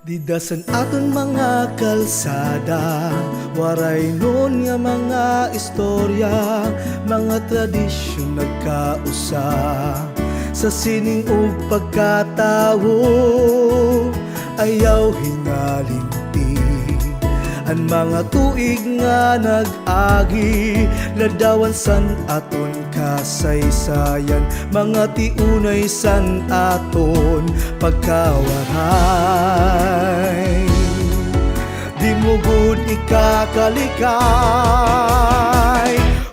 Didasan aton mga kalsada, waray nun nga mga istorya, mga tradisyon nagkausa sa sining ug pagkatawo. Ayaw hingalinti ang mga tuig nga nag-agi, ladawan san aton kasaysayan, mga tiunay san aton pagkawaray. Di mo gud ikakalikay,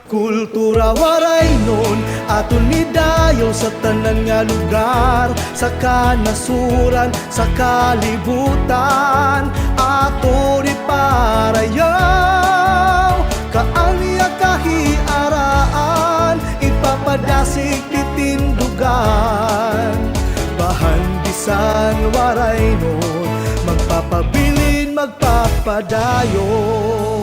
kultura waray nun aton nidayo sa tanan nga lugar, sa kanasuran, sa kalibutan aton iparayaw. Kaanya kahiaraan, ipapadasig titindugan, bahan bisan waray nun, magpapabilin magpapadayon.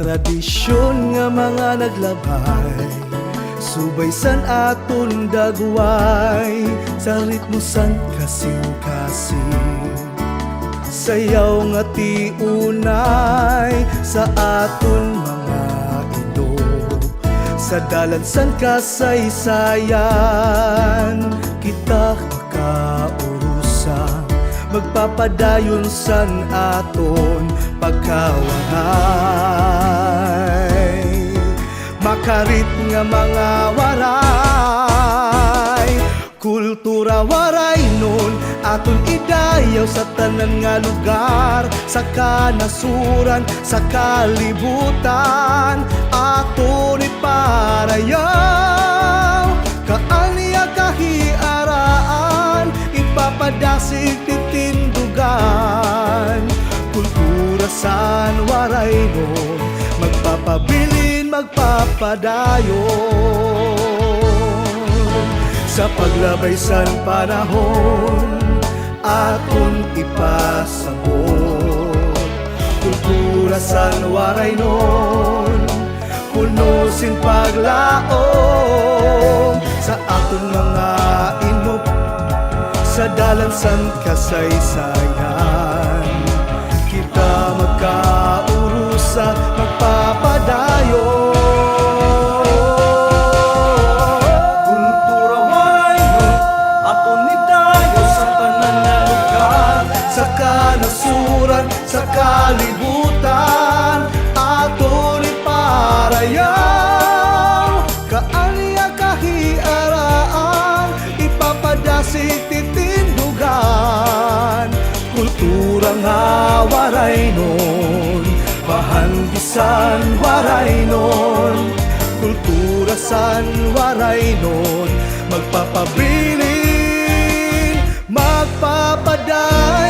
Tradisyon nga mga naglabay, subay san aton dagway, sa ritmo san kasing-kasing, sayaw nga tiunay sa aton mga idol, sa dalan san kasaysayan kita makaurusa, magpapadayon san aton pagkawaray. Makarit nga mga waray, kultura waray nun aton idayaw sa tanan nga lugar, sa kanasuran, sa kalibutan aton iparayaw. Kaanya kahiaraan, ipapadasig titindugan, kultura san waray nun, magpapabilin magpapadayon. Sa paglabay san panahon aton ipasabot, kultura san waray nun, punusin paglaom sa aton mga inup, sa dalan san kasaysayan kita magkaurusa, magpapadayon. Kultura waray nun aton nidayo sa tanan nga lugar, sa kanasuran, sa kalibutan aton iparayaw. Kaanya kahiaraan, ipapadasig titindugan, kultura nga waray nun, bahan bisan waray nun, kultura san waray nun, magpapabilin magpapadayon.